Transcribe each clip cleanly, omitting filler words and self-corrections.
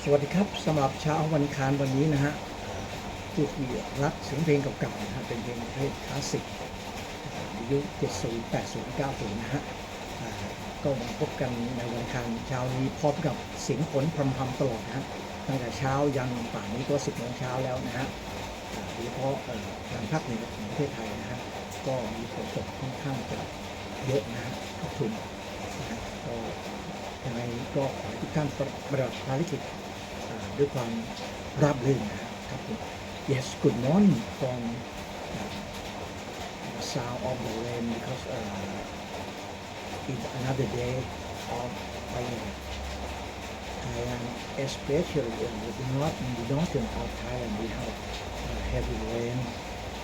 สวัสดีครับสำหรับเช้าวันอังคารวันนี้นะฮะผู้ที่รักเสียงเพลงเก่าๆนะฮะเป็นเพลงประเภทคลาสสิกยุค70 80 90นะฮะก็มาพบกันในวันอังคารเช้านี้พร้อมกับเสียงฝนพรำๆตลอดนะฮะตั้งแต่เช้ายันป่านนี้ก็10 โมงเช้าแล้วนะฮะโดยเฉพาะทางภาคเหนือของประเทศไทยนะฮะก็มีฝนตกค่อนข้างจะเยอะนะฮะทุกทุนนะฮะก็ยังไงก็ขอให้ทุกท่านปฏิบัติภารกิจด้วยความราบรื่นนะครับผม Yes good morning from the sound of the rain because it's another day of Thailand especially in the northern of Thailand we have heavy rain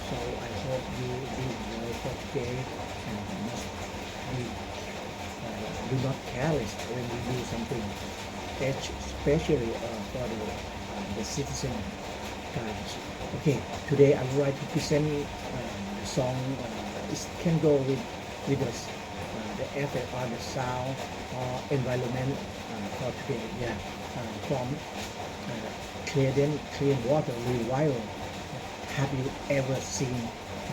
so I hope you be well for today and must be do not careless when you do something especially for the citizen guys. Okay, today I would like to present the song. It can go with us, the effect on the sound or environment for today. Yeah, from Clearwater Revival. Have you ever seen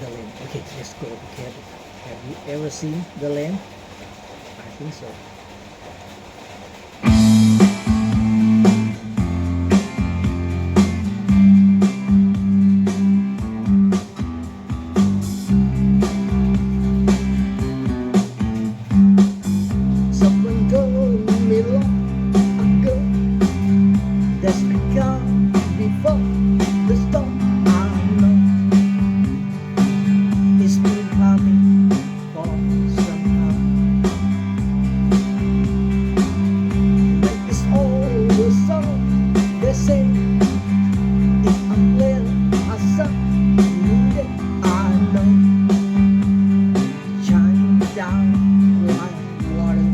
the land? Okay, let's go together. Have you ever seen the land? I think so. That's become before the storm. I know it's been coming for some time. But it's over, so they say it's unreal. I saw it, I know, shining down like water.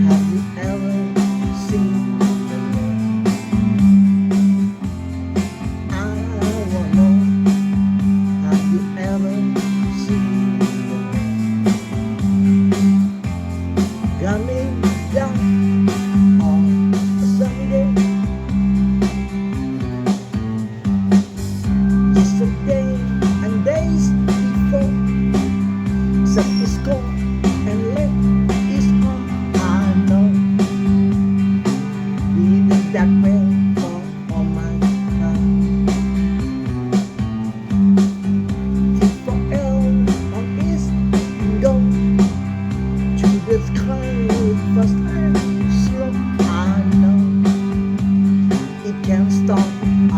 Have you ever seen the land? I wanna know, have you ever seen the land? Got me down on a sunny day, yesterday and days before. Sun is cold and late is on. I know leaving that way for all my time. Think forever on east and go to the sky fast and slow. I know it can't stop. I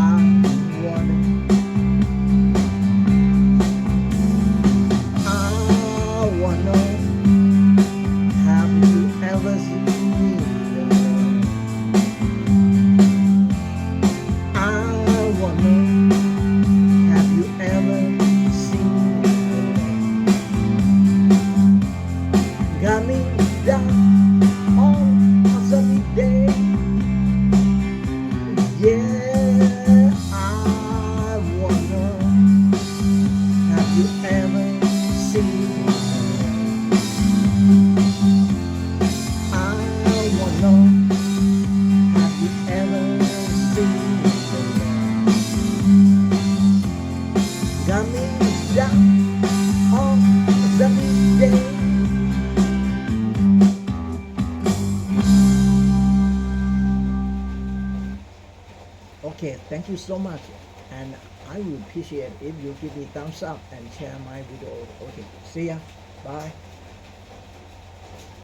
wanna. Have you ever seen the land? I wanna know, have you ever seen the land? Got me down on a sunny day. Yeah, I wanna know, have you ever seen the land? I wanna know, have you ever seen the land? Got me down on a sunny day. Okay, thank you so much, and I would appreciate if you give me thumbs up and share my video. Okay, see ya, bye.